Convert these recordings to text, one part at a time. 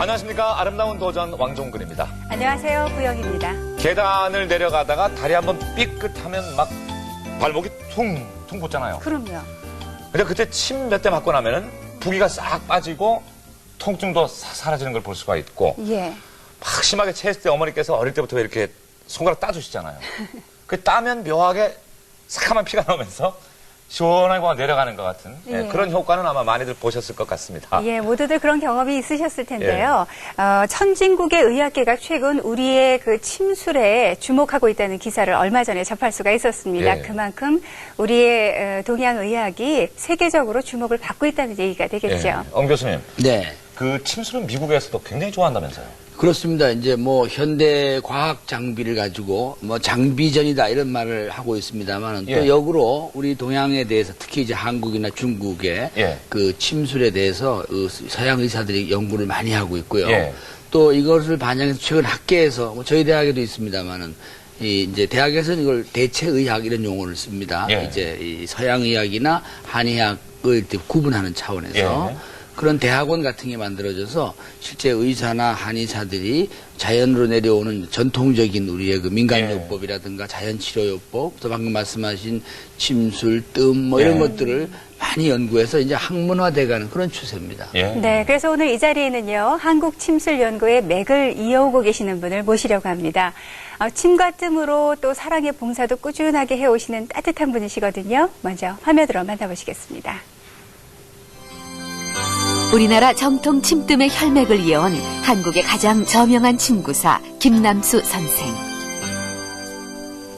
안녕하십니까. 아름다운 도전 왕종근입니다. 안녕하세요. 구영입니다. 계단을 내려가다가 다리 한번 삐끗하면 막 발목이 퉁퉁 붙잖아요. 그럼요. 근데 그때 침 몇 대 맞고 나면은 부기가 싹 빠지고 통증도 사라지는 걸 볼 수가 있고 예. 막 심하게 체했을 때 어머니께서 어릴 때부터 왜 이렇게 손가락 따주시잖아요. 그 따면 묘하게 새카만 피가 나오면서 시원하게 내려가는 것 같은 예. 그런 효과는 아마 많이들 보셨을 것 같습니다. 예, 모두들 그런 경험이 있으셨을 텐데요. 천진국의 의학계가 최근 우리의 그 침술에 주목하고 있다는 기사를 얼마 전에 접할 수가 있었습니다. 예. 그만큼 우리의 동양 의학이 세계적으로 주목을 받고 있다는 얘기가 되겠죠. 엄 교수님, 네. 그 침술은 미국에서도 굉장히 좋아한다면서요? 그렇습니다. 이제 뭐 현대 과학 장비를 가지고 뭐 장비전이다 이런 말을 하고 있습니다만 예. 또 역으로 우리 동양에 대해서 특히 이제 한국이나 중국의 예. 그 침술에 대해서 서양 의사들이 연구를 많이 하고 있고요. 예. 또 이것을 반영해서 최근 학계에서 뭐 저희 대학에도 있습니다만은 이제 대학에서는 이걸 대체의학 이런 용어를 씁니다. 예. 이제 이 서양의학이나 한의학을 구분하는 차원에서. 예. 그런 대학원 같은 게 만들어져서 실제 의사나 한의사들이 자연으로 내려오는 전통적인 우리의 그 민간요법이라든가 자연치료요법, 또 방금 말씀하신 침술, 뜸 뭐 이런 것들을 많이 연구해서 이제 학문화돼가는 그런 추세입니다. 예. 네, 그래서 오늘 이 자리에는요, 한국 침술 연구의 맥을 이어오고 계시는 분을 모시려고 합니다. 침과 뜸으로 또 사랑의 봉사도 꾸준하게 해오시는 따뜻한 분이시거든요. 먼저 화면으로 만나보시겠습니다. 우리나라 정통 침뜸의 혈맥을 이어온 한국의 가장 저명한 침구사 김남수 선생.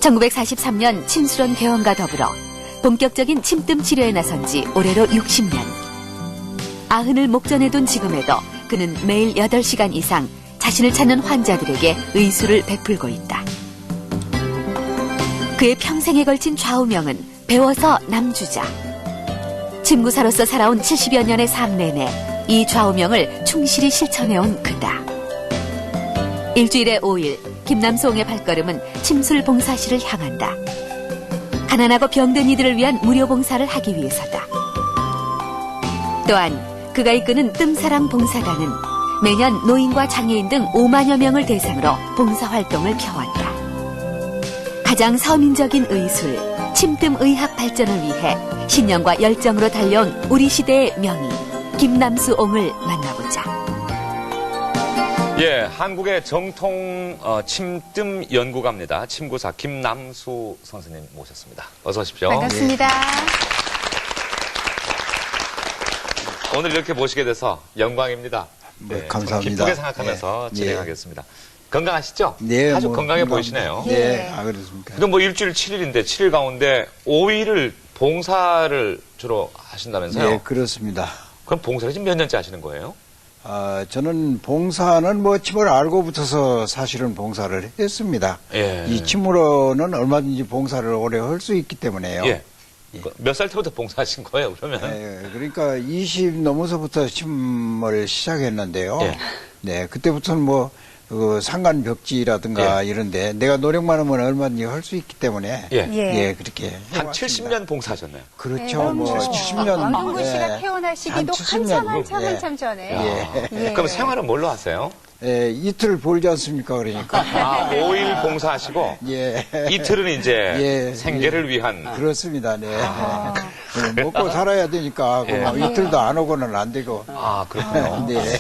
1943년 침술원 개원과 더불어 본격적인 침뜸 치료에 나선 지 올해로 60년. 아흔을 목전에 둔 지금에도 그는 매일 8시간 이상 자신을 찾는 환자들에게 의술을 베풀고 있다. 그의 평생에 걸친 좌우명은 배워서 남주자. 침구사로서 살아온 70여 년의 삶 내내 이 좌우명을 충실히 실천해온 그다. 일주일에 5일 김남수옹의 발걸음은 침술 봉사실을 향한다. 가난하고 병든 이들을 위한 무료 봉사를 하기 위해서다. 또한 그가 이끄는 뜸사랑 봉사단은 매년 노인과 장애인 등 5만여 명을 대상으로 봉사활동을 펴왔다. 가장 서민적인 의술, 침뜸의학 발전을 위해 신념과 열정으로 달려온 우리 시대의 명의 김남수옹을 만나보자. 예, 한국의 정통 침뜸 연구가입니다. 침구사 김남수 선생님 모셨습니다. 어서 오십시오. 반갑습니다. 오늘 이렇게 모시게 돼서 영광입니다. 네, 감사합니다. 기쁘게 생각하면서 네. 진행하겠습니다. 건강하시죠? 네, 아주 뭐 건강해 건강- 보이시네요. 네, 그렇습니까? 그럼 뭐 일주일 7일인데 7일 가운데 5일을 봉사를 주로 하신다면서요? 네, 그렇습니다. 그럼 봉사를 지금 몇 년째 하시는 거예요? 저는 봉사는 뭐 침을 알고 붙어서 사실은 봉사를 했습니다. 예. 이 침으로는 얼마든지 봉사를 오래 할 수 있기 때문에요. 예. 몇 살 때부터 봉사하신 거예요, 그러면? 그러니까 20 넘어서부터 침을 시작했는데요. 예. 네, 그때부터는 뭐 상간벽지라든가 이런데 내가 노력만 하면 얼마든지 할 수 있기 때문에 예. 예. 그렇게 한 해왔습니다. 70년 봉사하셨나요? 그렇죠. 뭐 70년 왕동근 씨가 예. 태어나시기도 한 70년, 한참 전에. 예. 그럼 생활은 뭘로 하세요? 이틀 볼지 않습니까? 그러니까. 5일 봉사하시고 예. 이틀은 이제 예, 생계를 위한. 그렇습니다. 네. 먹고 살아야 되니까 이틀도 안 오고는 안 되고. 아, 그렇군요. 네.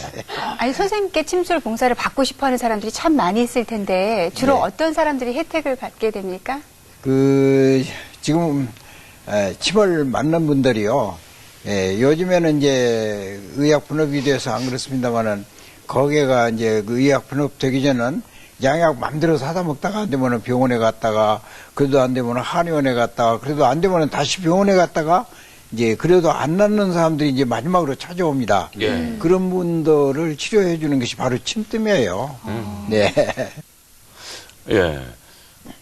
아니, 선생님께 침술 봉사를 받고 싶어 하는 사람들이 참 많이 있을 텐데, 주로 네. 어떤 사람들이 혜택을 받게 됩니까? 지금 침을 맞는 분들이요. 요즘에는 이제 의학 분업이 돼서 안 그렇습니다만은 거기가 이제 그 의학 분업 되기 전은 양약 맘대로 사다 먹다가 안 되면은 병원에 갔다가 그래도 안 되면은 한의원에 갔다가 그래도 안 되면은 다시 병원에 갔다가 이제 그래도 안 낫는 사람들이 이제 마지막으로 찾아옵니다. 예. 그런 분들을 치료해 주는 것이 바로 침뜸이에요. 네. 예.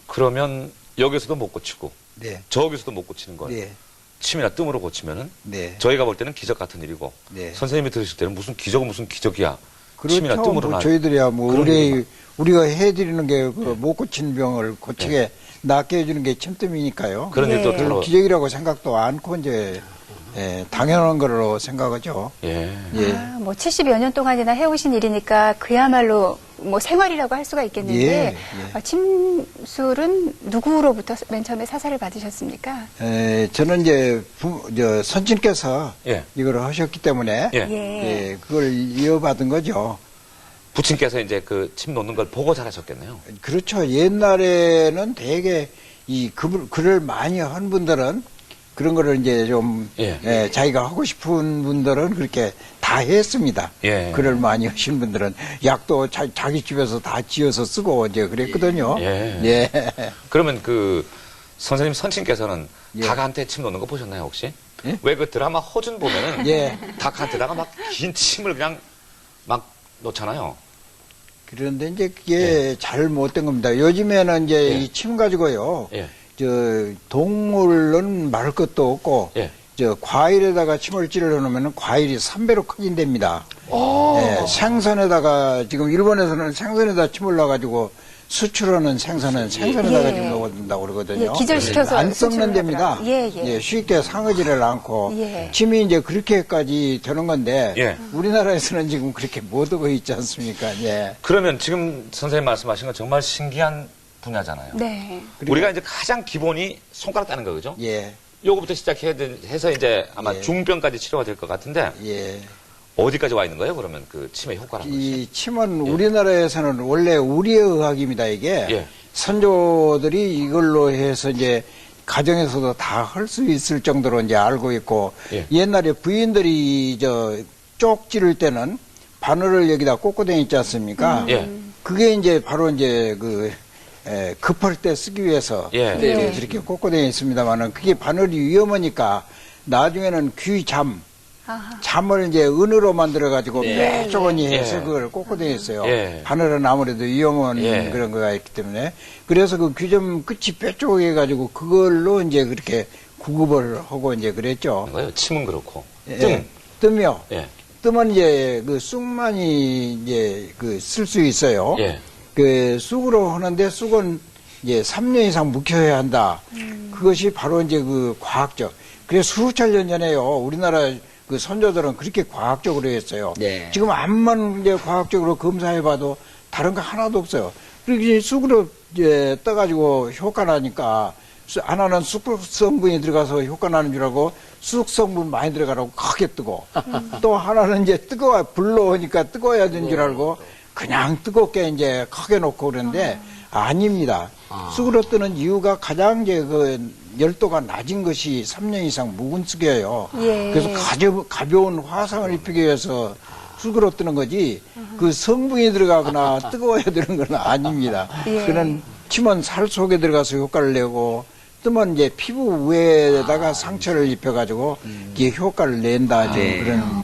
그러면 여기서도 못 고치고 네. 저기서도 못 고치는 걸 네. 침이나 뜸으로 고치면은 네. 저희가 볼 때는 기적 같은 일이고 네. 선생님이 들으실 때는 무슨 기적은 무슨 기적이야. 그렇죠. 침이나 뜸으로 뭐 저희들이야 뭐 그런 우리가 해드리는 게 그 못 고친 병을 고치게 낫게 해주는 게 침뜸이니까요. 그런 예. 일도 그걸 다뤄. 기적이라고 생각도 않고 이제 당연한 거로 생각하죠. 예. 예. 아, 뭐 70여 년 동안이나 해오신 일이니까 그야말로 뭐 생활이라고 할 수가 있겠는데 예, 예. 침술은 누구로부터 맨 처음에 사사를 받으셨습니까? 저는 이제 선친께서 예. 이걸 하셨기 때문에 예. 예. 그걸 이어받은 거죠. 부친께서 이제 그 침 놓는 걸 보고 잘하셨겠네요. 그렇죠. 옛날에는 되게 글을 많이 한 분들은 그런 거를 이제 좀 예. 자기가 하고 싶은 분들은 그렇게 다 했습니다. 예. 글을 많이 하신 분들은 약도 자기 집에서 다 지어서 쓰고 이제 그랬거든요. 예. 예. 그러면 그 선생님 선친께서는 예. 닭한테 침 놓는 거 보셨나요, 혹시? 예? 왜 그 드라마 허준 보면은 예. 닭한테다가 막 긴 침을 그냥 막 놓잖아요. 그런데 이제 그게 잘 못된 겁니다. 요즘에는 이제 예. 이 침 가지고요. 예. 동물은 말할 것도 없고, 예. 과일에다가 침을 찔러 놓으면 과일이 3배로 커진답니다. 예, 생선에다가, 지금 일본에서는 생선에다 침을 놔가지고 수출하는 생선은 생선에다가 예. 좀 넣어준다고 그러거든요. 예, 기절시켜서 안 썩는 수출을 됩니다. 하더라고요. 예. 쉽게 상하지를 않고, 예. 침이 이제 그렇게까지 되는 건데, 예. 우리나라에서는 지금 그렇게 못 하고 있지 않습니까? 예. 그러면 지금 선생님 말씀하신 건 정말 신기한 분야잖아요. 네. 우리가 이제 가장 기본이 손가락 따는 거, 그죠? 예. 요거부터 시작해서 이제 아마 예. 중병까지 치료가 될 것 같은데, 예. 어디까지 와 있는 거예요, 그러면 그 침의 효과라는 것이? 이 침은 우리나라에서는 원래 우리의 의학입니다, 이게. 예. 선조들이 이걸로 해서 이제 가정에서도 다 할 수 있을 정도로 이제 알고 있고, 예. 옛날에 부인들이 쪽 찌를 때는 바늘을 여기다 꽂고 다녔지 않습니까? 예. 그게 이제 바로 이제 급할 때 쓰기 위해서 예. 이제 그렇게 꽂고 다녔습니다만은 그게 바늘이 위험하니까 나중에는 잠을 이제 은으로 만들어가지고 뾰족하니 해서 예. 그걸 꽂고 다녔어요. 예. 바늘은 아무래도 위험한 예. 그런 거가 있기 때문에. 그래서 그 귀점 끝이 뾰족해가지고 그걸로 이제 그렇게 구급을 하고 이제 그랬죠. 거예요? 침은 그렇고. 예. 뜸이요. 예. 뜸은 이제 그 쑥만이 이제 쓸 수 있어요. 예. 쑥으로 하는데 쑥은 이제 3년 이상 묵혀야 한다. 그것이 바로 이제 그 과학적. 그래서 수천 년 전에요. 우리나라 그 선조들은 그렇게 과학적으로 했어요. 네. 지금 암만 이제 과학적으로 검사해봐도 다른 거 하나도 없어요. 그리고 이제 쑥으로 이제 떠가지고 효과 나니까 하나는 쑥 성분이 들어가서 효과 나는 줄 알고 쑥 성분 많이 들어가라고 크게 뜨고 또 하나는 이제 불로 오니까 뜨거워야 되는 줄 알고 그냥 뜨겁게 이제 크게 놓고 그러는데 아닙니다. 쑥으로 뜨는 이유가 가장 이제 열도가 낮은 것이 3년 이상 묵은 쑥이에요. 예. 그래서 가벼운 화상을 입히기 위해서 쑥으로 뜨는 거지 그 성분이 들어가거나 뜨거워야 되는 건 아닙니다. 예. 그는 침은 살 속에 들어가서 효과를 내고 뜨면 이제 피부 위에다가 상처를 입혀가지고 이게 효과를 낸다. 그런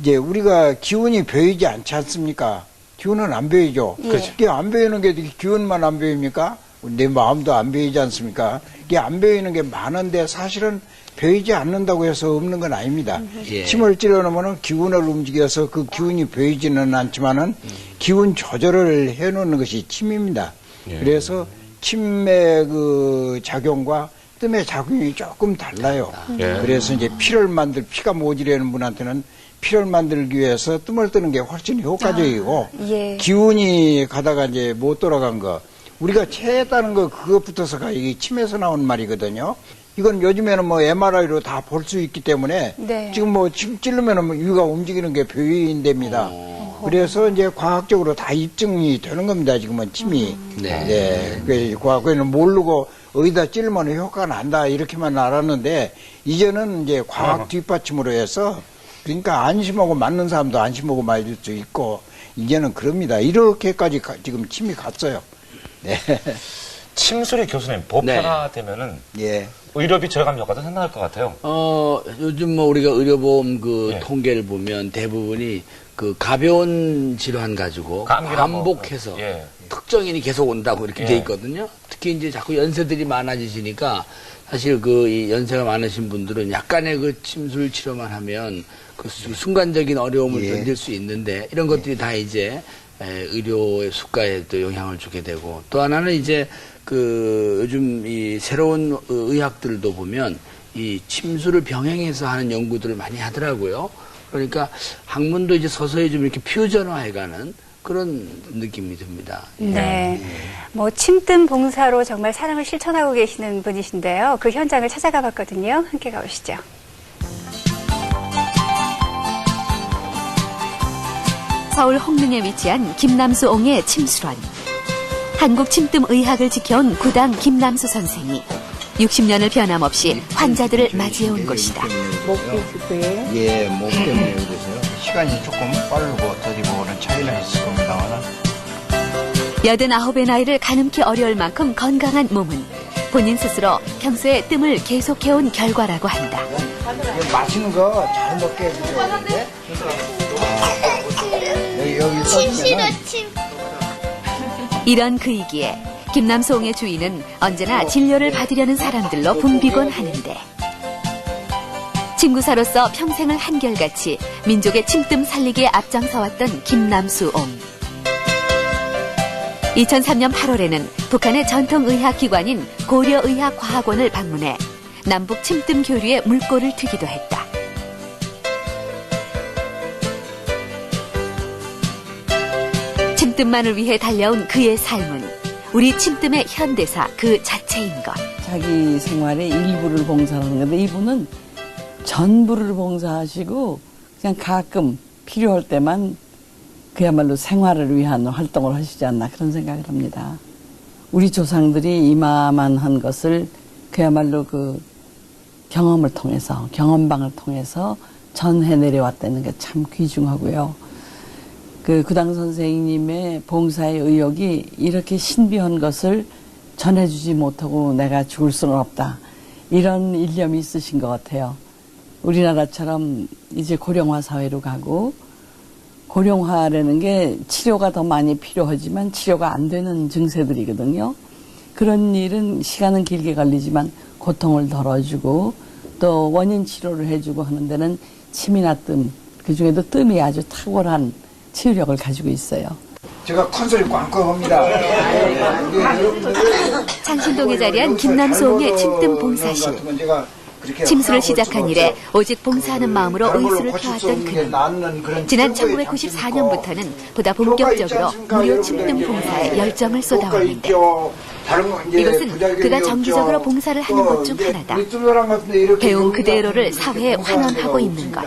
이제 우리가 기운이 배이지 않지 않습니까? 기운은 안 배이죠. 예. 그게 안 배이는 게 기운만 안 배입니까? 내 마음도 안 배이지 않습니까? 이게 안 배이는 게 많은데 사실은 배이지 않는다고 해서 없는 건 아닙니다. 예. 침을 찔러놓으면 기운을 움직여서 그 기운이 배이지는 않지만은 기운 조절을 해놓는 것이 침입니다. 그래서 침의 그 작용과 뜸의 작용이 조금 달라요. 그래서 이제 피가 모자라는 분한테는 피를 만들기 위해서 뜸을 뜨는 게 훨씬 효과적이고 예. 기운이 가다가 이제 못 돌아간 거 우리가 체했다는 거 그것부터서가 이게 침에서 나온 말이거든요. 이건 요즘에는 뭐 MRI로 다 볼 수 있기 때문에 네. 지금 뭐 침 찌르면은 뭐 위가 움직이는 게 표현됩니다. 그래서 이제 과학적으로 다 입증이 되는 겁니다. 지금은 침이. 네. 그 과거에는 모르고 어디다 찌르면 효과가 난다 이렇게만 알았는데 이제는 이제 과학 뒷받침으로 해서 그러니까 안심하고 맞는 사람도 안심하고 맞을 수 있고 이제는 그럽니다. 이렇게까지 지금 침이 갔어요. 네. 침술이 교수님 보편화되면은 예. 의료비 절감 효과도 상당할 것 같아요. 요즘 뭐 우리가 의료보험 그 예. 통계를 보면 대부분이 그 가벼운 질환 가지고 감기나 뭐, 반복해서 예. 특정인이 계속 온다고 이렇게 예. 돼 있거든요. 특히 이제 자꾸 연세들이 많아지시니까 사실 그 이 연세가 많으신 분들은 약간의 그 침술 치료만 하면 그 순간적인 어려움을 예. 견딜 수 있는데 이런 것들이 다 이제 의료의 수가에 또 영향을 주게 되고 또 하나는 이제 그 요즘 이 새로운 의학들도 보면 이 침수를 병행해서 하는 연구들을 많이 하더라고요. 그러니까 학문도 이제 서서히 좀 이렇게 퓨전화해가는 그런 느낌이 듭니다. 네. 뭐 침뜸 봉사로 정말 사랑을 실천하고 계시는 분이신데요. 그 현장을 찾아가 봤거든요. 함께 가보시죠. 서울 홍릉에 위치한 김남수옹의 침수원. 한국 침뜸의학을 지켜온 구당 김남수 선생이 60년을 변함없이 환자들을 맞이해온 곳이다. 예, 목 때문에 그러세요. 시간이 조금 빠르고 더디고는 차이는 있을 겁니다만. 89의 나이를 가늠키 어려울 만큼 건강한 몸은 본인 스스로 평소에 뜸을 계속해온 결과라고 한다. 맛있는 거 잘 먹게 해주세요. 여기 써주면은 이런 그이기에 김남수옹의 주인은 언제나 진료를 받으려는 사람들로 붐비곤 하는데 친구사로서 평생을 한결같이 민족의 침뜸 살리기에 앞장서왔던 김남수옹. 2003년 8월에는 북한의 전통의학기관인 고려의학과학원을 방문해 남북 침뜸 교류에 물꼬를 트기도 했다. 침뜸만을 위해 달려온 그의 삶은 우리 침뜸의 현대사 그 자체인 것. 자기 생활의 일부를 봉사하는 건데 이분은 전부를 봉사하시고 그냥 가끔 필요할 때만 그야말로 생활을 위한 활동을 하시지 않나 그런 생각을 합니다. 우리 조상들이 이마만한 것을 그야말로 그 경험을 통해서 경험방을 통해서 전해 내려왔다는 게 참 귀중하고요. 그 구당 선생님의 봉사의 의욕이 이렇게 신비한 것을 전해주지 못하고 내가 죽을 수는 없다. 이런 일념이 있으신 것 같아요. 우리나라처럼 이제 고령화 사회로 가고 고령화라는 게 치료가 더 많이 필요하지만 치료가 안 되는 증세들이거든요. 그런 일은 시간은 길게 걸리지만 고통을 덜어주고 또 원인 치료를 해주고 하는 데는 침이나 뜸, 그중에도 뜸이 아주 탁월한 치유력을 가지고 있어요. 제가 컨설이 꽝꽝합니다. 창신동에 자리한 김남수옹의 침뜸 봉사실. 침수를 시작한 이래 오직 봉사하는 마음으로 의수를 펴왔던 그는 지난 1994년부터는 보다 본격적으로 무료 침뜸 봉사에 열정을 쏟아왔는데 이것은 그가 정기적으로 봉사를 하는 것 중 하나다. 배운 그대로를 사회에 환원하고 있는 것.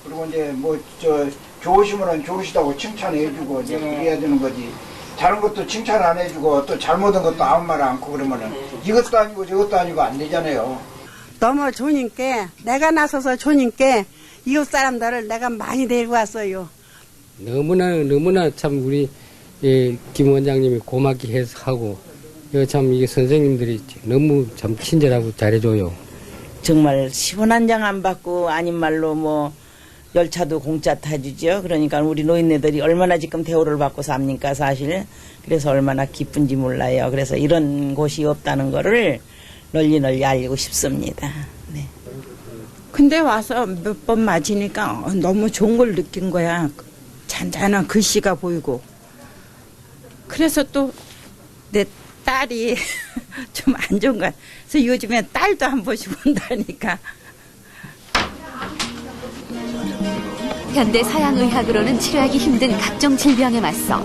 그리고 이제 좋으시면은 좋으시다고 칭찬해주고 이제 그래야 되는 거지. 다른 것도 칭찬 안 해주고 또 잘못한 것도 아무 말 않고 그러면은 이것도 아니고 저것도 아니고 안 되잖아요. 너무 좋으니까 내가 나서서 좋으니까 이웃 사람들을 내가 많이 데리고 왔어요. 너무나 참 우리 김 원장님이 고맙게 해서 하고 참 이게 선생님들이 너무 참 친절하고 잘해줘요. 정말 10원 한 장 안 받고 아닌 말로 뭐 열차도 공짜 타주죠. 그러니까 우리 노인네들이 얼마나 지금 대우를 받고 삽니까 사실. 그래서 얼마나 기쁜지 몰라요. 그래서 이런 곳이 없다는 거를 널리 알리고 싶습니다. 네. 근데 와서 몇 번 맞으니까 너무 좋은 걸 느낀 거야. 잔잔한 글씨가 보이고. 그래서 또 내 딸이 좀 안 좋은 거야. 그래서 요즘에 딸도 한 번씩 온다니까. 현대 서양의학으로는 치료하기 힘든 각종 질병에 맞서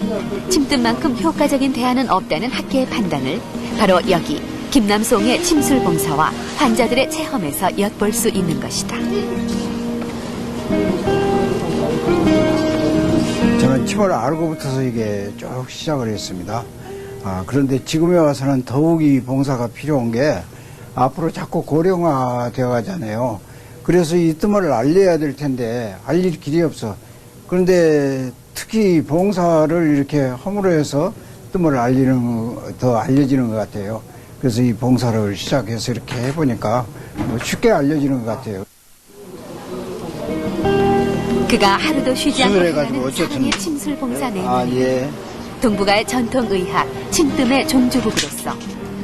침뜸만큼 효과적인 대안은 없다는 학계의 판단을 바로 여기 김남수옹의 침술봉사와 환자들의 체험에서 엿볼 수 있는 것이다. 저는 침을 알고부터서 이게 쭉 시작을 했습니다. 그런데 지금에 와서는 더욱이 봉사가 필요한 게 앞으로 자꾸 고령화 되어 가잖아요. 그래서 이 뜸을 알려야 될 텐데 알릴 길이 없어. 그런데 특히 봉사를 이렇게 함으로 해서 뜸을 더 알려지는 것 같아요. 그래서 이 봉사를 시작해서 이렇게 해보니까 쉽게 알려지는 것 같아요. 그가 하루도 쉬지 않고 해가지고 하는 어쨌든 사랑의 침술 봉사 내내 예. 동북아의 전통의학 침뜸의 종주국으로서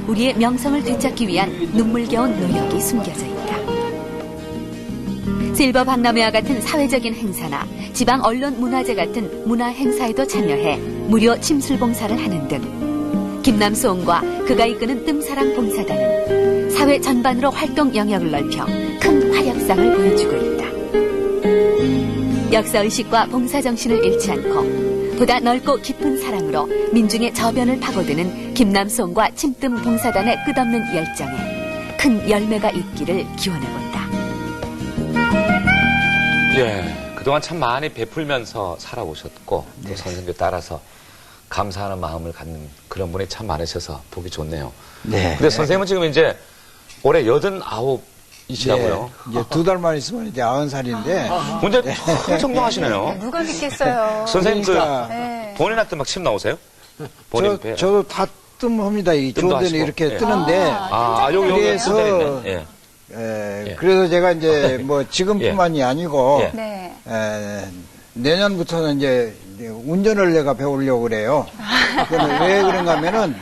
우리의 명성을 되찾기 위한 눈물겨운 노력이 숨겨져 있다. 실버 박람회와 같은 사회적인 행사나 지방 언론 문화제 같은 문화 행사에도 참여해 무료 침술 봉사를 하는 등 김남수옹과 그가 이끄는 뜸사랑 봉사단은 사회 전반으로 활동 영역을 넓혀 큰 활약상을 보여주고 있다. 역사의식과 봉사정신을 잃지 않고 보다 넓고 깊은 사랑으로 민중의 저변을 파고드는 김남송과 침뜸 봉사단의 끝없는 열정에 큰 열매가 있기를 기원해본다. 예, 그동안 참 많이 베풀면서 살아오셨고 또 선생님께 따라서 감사하는 마음을 갖는 그런 분이 참 많으셔서 보기 좋네요. 네. 근데 선생님은 지금 이제 올해 89이시라고요. 이제 2달만 있으면 이제 90살인데. 문제 청정하시네요. 누가 믿겠어요. 선생님 그러니까 네. 본인한테 막 침 나오세요? 본인 배. 저도 다 뜸합니다. 이 뜸도 좋은 데는 하시고. 이렇게 예. 뜨는데. 여기 그래서 있네. 예. 예. 그래서 제가 이제 뭐 지금뿐만이 아니고 예. 네. 내년부터는 이제 운전을 내가 배우려고 그래요. 그건 왜 그런가 하면은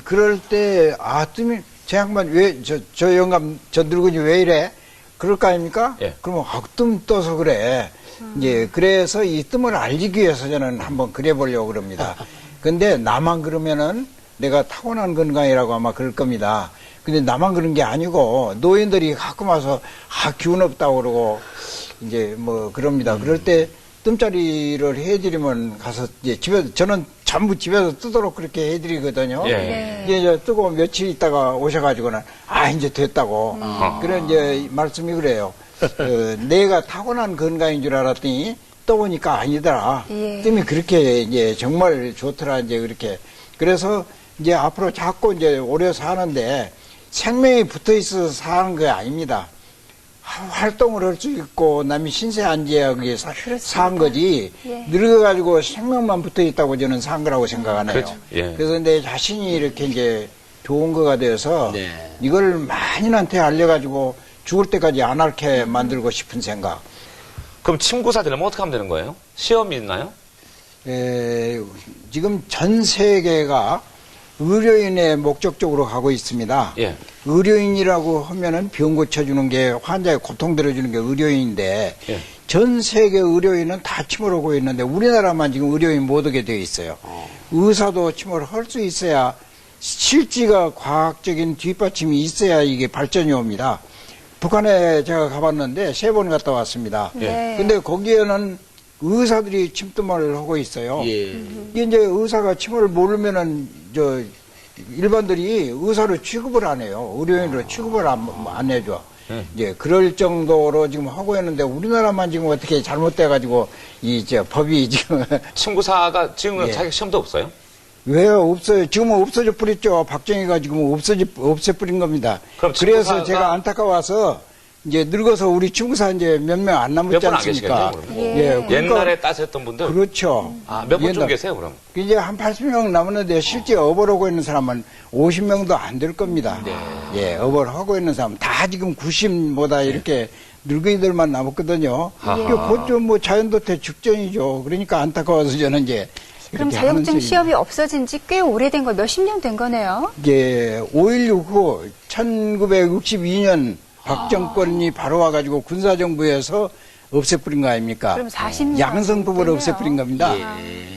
그럴 때 뜸이 제 양반 왜 저 영감 저 늙은이 왜 이래? 그럴 거 아닙니까? 예. 그러면 뜸 떠서 그래. 이제 그래서 이 뜸을 알리기 위해서 저는 한번 그래 보려고 그럽니다. 근데 나만 그러면은 내가 타고난 건강이라고 아마 그럴 겁니다. 근데 나만 그런 게 아니고 노인들이 가끔 와서 기운 없다고 그러고 이제 뭐 그럽니다. 그럴 때 뜸자리를 해드리면 가서 이제 집에 저는 전부 집에서 뜨도록 그렇게 해드리거든요. 예. 이제 저 뜨고 며칠 있다가 오셔가지고는 이제 됐다고 그런 이제 말씀이 그래요. 내가 타고난 건강인 줄 알았더니 떠보니까 아니더라. 예. 뜸이 그렇게 이제 정말 좋더라 이제 그렇게. 그래서 이제 앞으로 자꾸 이제 오래 사는데 생명이 붙어 있어서 사는 게 아닙니다. 활동을 할 수 있고 남이 신세 안지하게 산 거지 예. 늙어가지고 생명만 붙어 있다고 저는 산 거라고 생각하네요. 그렇죠. 예. 그래서 내 자신이 이렇게 이제 좋은 거가 되어서 네. 이걸 많이한테 알려가지고 죽을 때까지 안 앓게 만들고 싶은 생각. 그럼 침구사 되려면 어떻게 하면 되는 거예요? 시험이 있나요? 지금 전 세계가 의료인의 목적적으로 가고 있습니다. 예. 의료인이라고 하면은 병 고쳐주는 게 환자의 고통 들어주는 게 의료인인데 예. 전 세계 의료인은 다 침을 오고 있는데 우리나라만 지금 의료인 못 오게 되어 있어요. 의사도 침을 할 수 있어야 실지가 과학적인 뒷받침이 있어야 이게 발전이 옵니다. 북한에 제가 가봤는데 3번 갔다 왔습니다. 네. 근데 거기에는 의사들이 침뜸을 하고 있어요. 예. 이게 이제 의사가 침을 모르면은 일반들이 의사로 취급을 안 해요. 의료인으로 취급을 안 해줘. 이제 그럴 정도로 지금 하고 있는데 우리나라만 지금 어떻게 잘못돼가지고 법이 지금 침구사가 지금 예. 자격 시험도 없어요? 왜 없어요? 지금은 없어져 버렸죠. 박정희가 지금 없애버린 겁니다. 그럼 그래서 친구사가- 제가 안타까워서 이제 늙어서 우리 친구사 이제 몇 명 안 남았지 몇 분 안 않습니까? 계시겠네요, 그럼. 예, 그러니까 옛날에 따셨던 분들? 그렇죠. 몇 분 좀 옛날- 계세요, 그럼? 이제 한 80명 남았는데 실제 업어하고 있는 사람은 50명도 안 될 겁니다. 네. 예, 업어를 하고 있는 사람 다 지금 90보다 이렇게 늙은이들만 남았거든요. 아하. 그것도 뭐 자연도태 직전이죠. 그러니까 안타까워서 저는 이제 그럼 이렇게 하는 자격증 셈입니다. 시험이 없어진 지 꽤 오래된 거, 몇십 년 된 거네요. 이게 5.16 후 1962년 박정권이 바로 와가지고 군사정부에서 없애버린 거 아닙니까? 그럼 40년 양성법을 됐네요. 없애버린 겁니다. 예.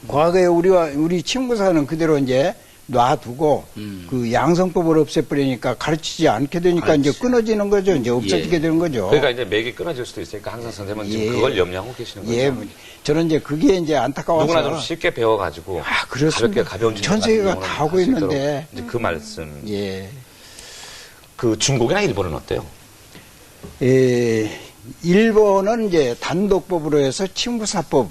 과거에 우리 친구사는 그대로 이제 놔두고 그 양성법을 없애버리니까 가르치지 않게 되니까 이제 끊어지는 거죠. 이제 없어지게 되는 거죠. 그러니까 이제 맥이 끊어질 수도 있으니까 항상 선생님은 지금 예. 그걸 염려하고 계시는 거죠. 예, 저는 이제 그게 이제 안타까워서 누구나 좀 쉽게 배워가지고 그렇습니다. 가볍게 가벼운 전 세계가 같은 다 경우는 하고 할수 있도록 있는데. 이제 그 말씀. 예. 그 중국이나 일본은 어때요? 일본은 이제 단독법으로 해서 친구사법,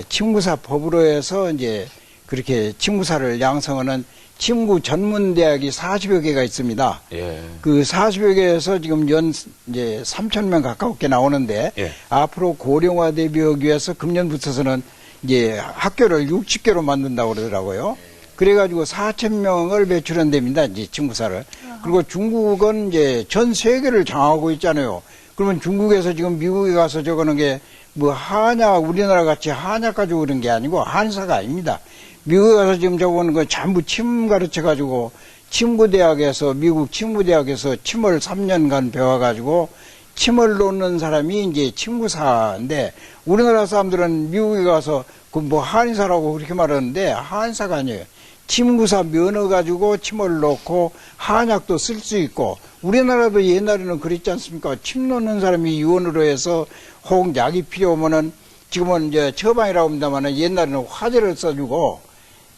친구사법으로 해서 이제 그렇게 친구사를 양성하는 친구 전문 대학이 40여 개가 있습니다. 예. 그 40여 개에서 지금 이제 3,000명 가깝게 나오는데 예. 앞으로 고령화 대비하기 위해서 금년부터서는 이제 학교를 60개로 만든다고 그러더라고요. 그래가지고 4,000명을 배출한 데입니다. 이제 친구사를. 그리고 중국은 이제 전 세계를 장악하고 있잖아요. 그러면 중국에서 지금 미국에 가서 저거는 게 뭐 한약, 우리나라 같이 한약 가지고 그런 게 아니고 한의사가 아닙니다. 미국에 가서 지금 저거는 거 전부 침 가르쳐가지고 침구대학에서, 미국 침구대학에서 침을 3년간 배워가지고 침을 놓는 사람이 이제 침구사인데 우리나라 사람들은 미국에 가서 그 뭐 한의사라고 그렇게 말하는데 한의사가 아니에요. 침구사 면허 가지고 침을 놓고 한약도 쓸 수 있고 우리나라도 옛날에는 그랬지 않습니까? 침 놓는 사람이 유언으로 해서 혹 약이 필요하면은 지금은 이제 처방이라고 합니다만은 옛날에는 화제를 써주고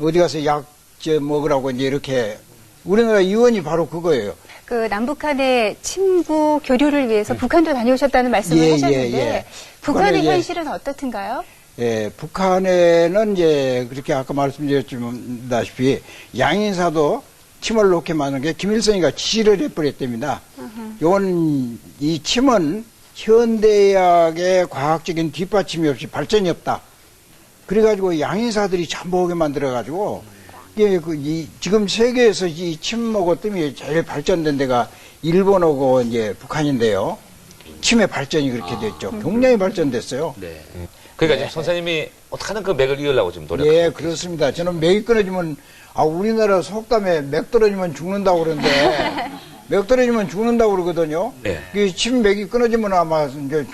어디 가서 약 먹으라고 이제 이렇게 우리나라 유언이 바로 그거예요. 그 남북한의 침구 교류를 위해서 북한도 다녀오셨다는 말씀을 예, 하셨는데 예, 예. 북한의 북한에, 예. 현실은 어떻든가요? 예, 북한에는 이제 그렇게 아까 말씀드렸다시피 양인사도 침을 놓게 만든 게 김일성이가 지시를 해버렸답니다. 요건 이 침은 현대의학의 과학적인 뒷받침이 없이 발전이 없다. 그래가지고 양인사들이 전부 오게 만들어가지고 이게 지금 세계에서 이 침하고 뜸이 제일 발전된 데가 일본하고 이제 북한인데요. 침의 발전이 그렇게 됐죠. 굉장히 발전됐어요. 네. 그러니까 지금 선생님이 어떻게든 그 맥을 이으려고 지금 노력하고 예, 그렇습니다. 저는 맥이 끊어지면 우리나라 속담에 맥 떨어지면 죽는다고 그러는데 맥 떨어지면 죽는다고 그러거든요. 네. 이 침 맥이 끊어지면 아마 이제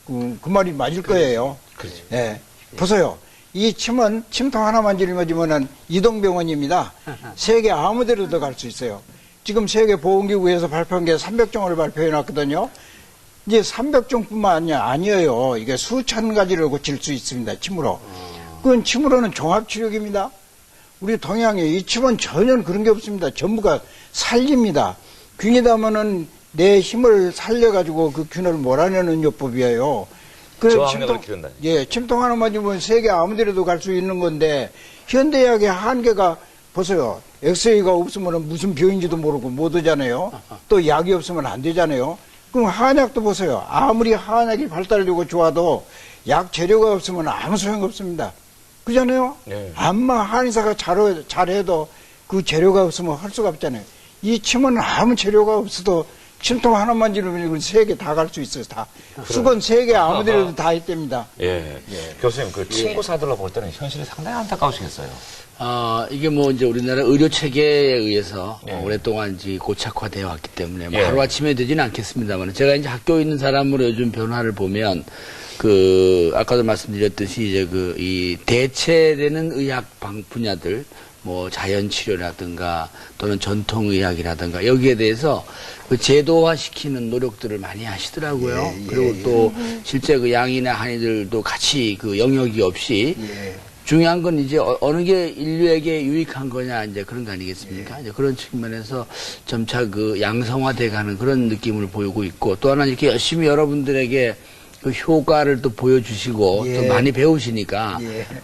그 말이 맞을 거예요. 그렇죠. 예. 보세요. 이 침은 침통 하나만 짊어지면은 이동병원입니다. 세계 아무 데로도 갈 수 있어요. 지금 세계보건기구에서 발표한 게 300종을 발표해 놨거든요. 이제 300종뿐만 아니에요. 이게 수천 가지를 고칠 수 있습니다. 침으로. 그건 침으로는 종합치료기입니다. 우리 동양에 이 침은 전혀 그런 게 없습니다. 전부가 살립니다. 균이다면은 내 힘을 살려가지고 그 균을 몰아내는 요법이에요. 저항력을 기른다니. 예, 침통 하나 맞으면 세계 아무데라도 갈 수 있는 건데 현대의학의 한계가 보세요. 엑스레이가 없으면 무슨 병인지도 모르고 못 오잖아요. 또 약이 없으면 안 되잖아요. 그럼 한약도 보세요. 아무리 한약이 발달되고 좋아도 약 재료가 없으면 아무 소용 없습니다. 그잖아요. 네. 암만 한의사가 잘해도 그 재료가 없으면 할 수가 없잖아요. 이 침은 아무 재료가 없어도 침통 하나만 지르면 세계 다 갈 수 있어요. 다. 수건 세계 아무데라도 다 있답니다. 예. 교수님, 그 침구사들로 볼 때는 현실이 상당히 안타까우시겠어요. 이게 뭐 이제 우리나라 의료 체계에 의해서 예. 오랫동안 이제 고착화되어 왔기 때문에 뭐 예. 하루아침에 되지는 않겠습니다만 제가 이제 학교에 있는 사람으로 요즘 변화를 보면 아까도 말씀드렸듯이 이제 이 대체되는 의학 분야들 뭐 자연치료라든가 또는 전통의학이라든가 여기에 대해서 그 제도화시키는 노력들을 많이 하시더라고요. 예, 예, 그리고 또 실제 그 양이나 한의들도 같이 그 영역이 없이 중요한 건 이제 어느 게 인류에게 유익한 거냐 이제 그런 거 아니겠습니까? 이제 그런 측면에서 점차 그 양성화돼 가는 그런 느낌을 보이고 있고 또 하나 이렇게 열심히 여러분들에게 그 효과를 또 보여주시고 또 많이 배우시니까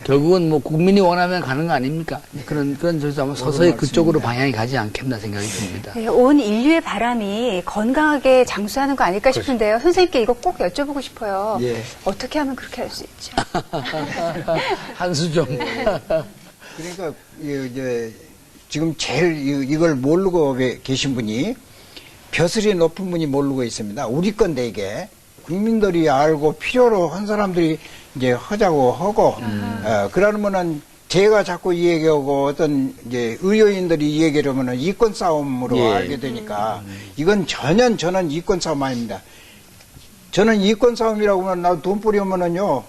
결국은 뭐 국민이 원하면 가는 거 아닙니까? 그런 점에서 아마 서서히 그쪽으로 방향이 가지 않겠나 생각이 듭니다. 네, 온 인류의 바람이 건강하게 장수하는 거 아닐까 싶은데요. 선생님께 이거 꼭 여쭤보고 싶어요. 예. 어떻게 하면 그렇게 할 수 있죠? 한수 좀. 그러니까 이제 지금 제일 이걸 모르고 계신 분이 벼슬이 높은 분이 모르고 있습니다. 우리 건데 이게 국민들이 알고 필요로 한 사람들이 이제 하자고 하고 그러면은 제가 자꾸 이 얘기하고 어떤 이제 의료인들이 이 얘기를 하면은 이권 싸움으로 알게 되니까 이건 저는 이권 싸움 아닙니다. 저는 이권 싸움이라고 하면 나도 돈벌이 오면은요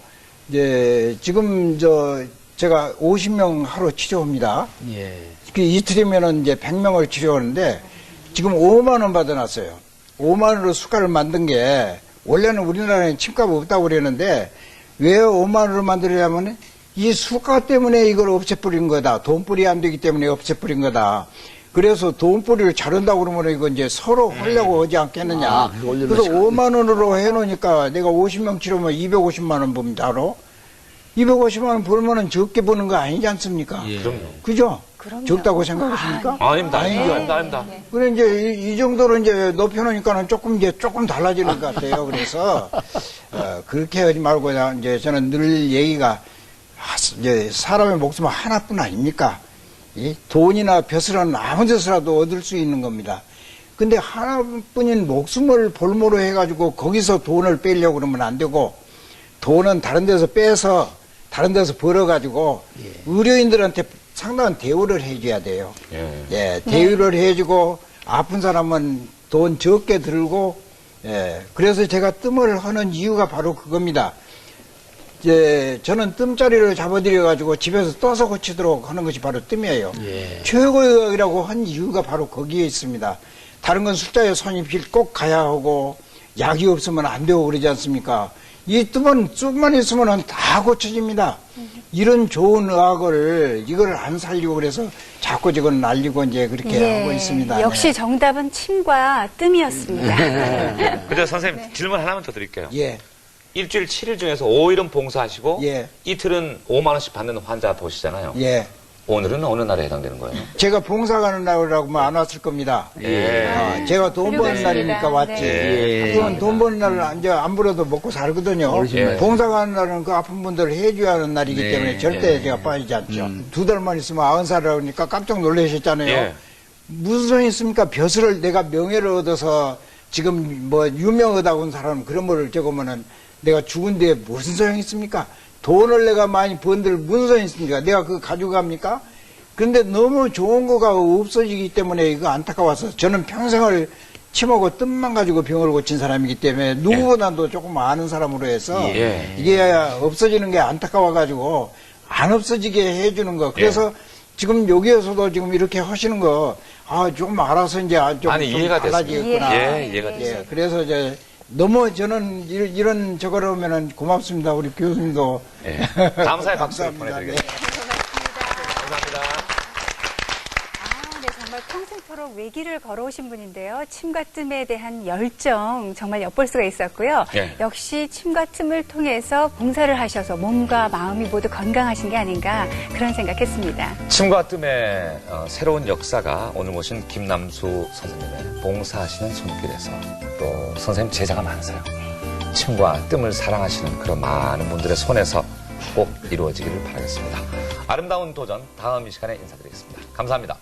이제 지금 제가 50명 하루 치료합니다. 예. 이틀이면은 이제 100명을 치료하는데 지금 5만 원 받아놨어요. 5만 원으로 수가를 만든 게 원래는 우리나라에 침값 없다고 그랬는데 왜 5만 원으로 만들려면 이 수가 때문에 이걸 없애버린 거다. 돈벌이 안 되기 때문에 없애버린 거다. 그래서 돈벌이를 잘한다고 그러면 이거 이제 서로 하려고 하지 않겠느냐. 그래서 5만 원으로 해놓으니까 내가 50명 치료면 250만 원 봅니다. 250만 원 벌면은 적게 버는 거 아니지 않습니까? 예. 그죠? 그럼요. 적다고 생각하십니까? 아닙니다. 아닙니다. 그래, 이제, 이 정도로 이제 높여놓으니까는 조금 달라지는 것 같아요. 그래서, 그렇게 하지 말고, 이제 저는 늘 얘기가, 이제 사람의 목숨은 하나뿐 아닙니까? 이 돈이나 벼슬은 아무 데서라도 얻을 수 있는 겁니다. 근데 하나뿐인 목숨을 볼모로 해가지고 거기서 돈을 빼려고 그러면 안 되고, 돈은 다른 데서 빼서, 다른 데서 벌어가지고, 의료인들한테 상당한 대우를 해줘야 돼요. 대우를 해주고 아픈 사람은 돈 적게 들고 그래서 제가 뜸을 하는 이유가 바로 그겁니다. 이제 저는 뜸자리를 잡아들여가지고 집에서 떠서 고치도록 하는 것이 바로 뜸이에요. 최고의 의학이라고 한 이유가 바로 거기에 있습니다. 다른 건 숫자에 손님실 꼭 가야 하고 약이 없으면 안 되고 그러지 않습니까? 이 뜸은 쑥만 있으면 다 고쳐집니다. 이런 좋은 의학을 이걸 안 살리고 그래서 자꾸 지금 날리고 이제 그렇게 하고 있습니다. 역시 정답은 침과 뜸이었습니다. 근데 선생님 질문 하나만 더 드릴게요. 예. 일주일 7일 중에서 5일은 봉사하시고 예. 이틀은 5만 원씩 받는 환자 보시잖아요. 예. 오늘은 어느 날에 해당되는 거예요? 제가 봉사 가는 날이라고 안 왔을 겁니다. 예. 제가 돈 버는 날이니까 왔지. 네. 그건 돈 버는 날은 이제 안 벌어도 먹고 살거든요. 예. 봉사 가는 날은 그 아픈 분들을 해줘야 하는 날이기 네. 때문에 절대 제가 빠지지 않죠. 2달만 있으면 90살이라고 하니까 깜짝 놀라셨잖아요. 예. 무슨 소용이 있습니까? 벼슬을 내가 명예를 얻어서 지금 뭐 유명하다고 한 사람은 그런 거를 적으면은 내가 죽은 데에 무슨 소용이 있습니까? 돈을 내가 많이 번들 무슨 소용이 있습니까? 내가 그거 가지고 갑니까? 그런데 너무 좋은 거가 없어지기 때문에 이거 안타까워서 저는 평생을 침하고 뜸만 가지고 병을 고친 사람이기 때문에 누구보다도 조금 아는 사람으로 해서 예. 이게 없어지는 게 안타까워가지고 안 없어지게 해주는 거. 그래서 지금 여기에서도 지금 이렇게 하시는 거, 좀 알아서 이제 좀 아니, 이해가 달라지겠구나. 됐습니다. 예, 이해가 됐어요. 그래서 이제 너무 저는 이런 저거를 하면은 고맙습니다. 우리 교수님도. 예. 감사의 박수 감사합니다. 보내드리겠습니다. 감사합니다. 네, 정말 평생토록 외길을 걸어오신 분인데요. 침과 뜸에 대한 열정 정말 엿볼 수가 있었고요. 예. 역시 침과 뜸을 통해서 봉사를 하셔서 몸과 마음이 모두 건강하신 게 아닌가 그런 생각했습니다. 침과 뜸의 새로운 역사가 오늘 모신 김남수 선생님의 봉사하시는 손길에서 또 선생님 제자가 많으세요. 침과 뜸을 사랑하시는 그런 많은 분들의 손에서 꼭 이루어지기를 바라겠습니다. 아름다운 도전 다음 이 시간에 인사드리겠습니다. 감사합니다.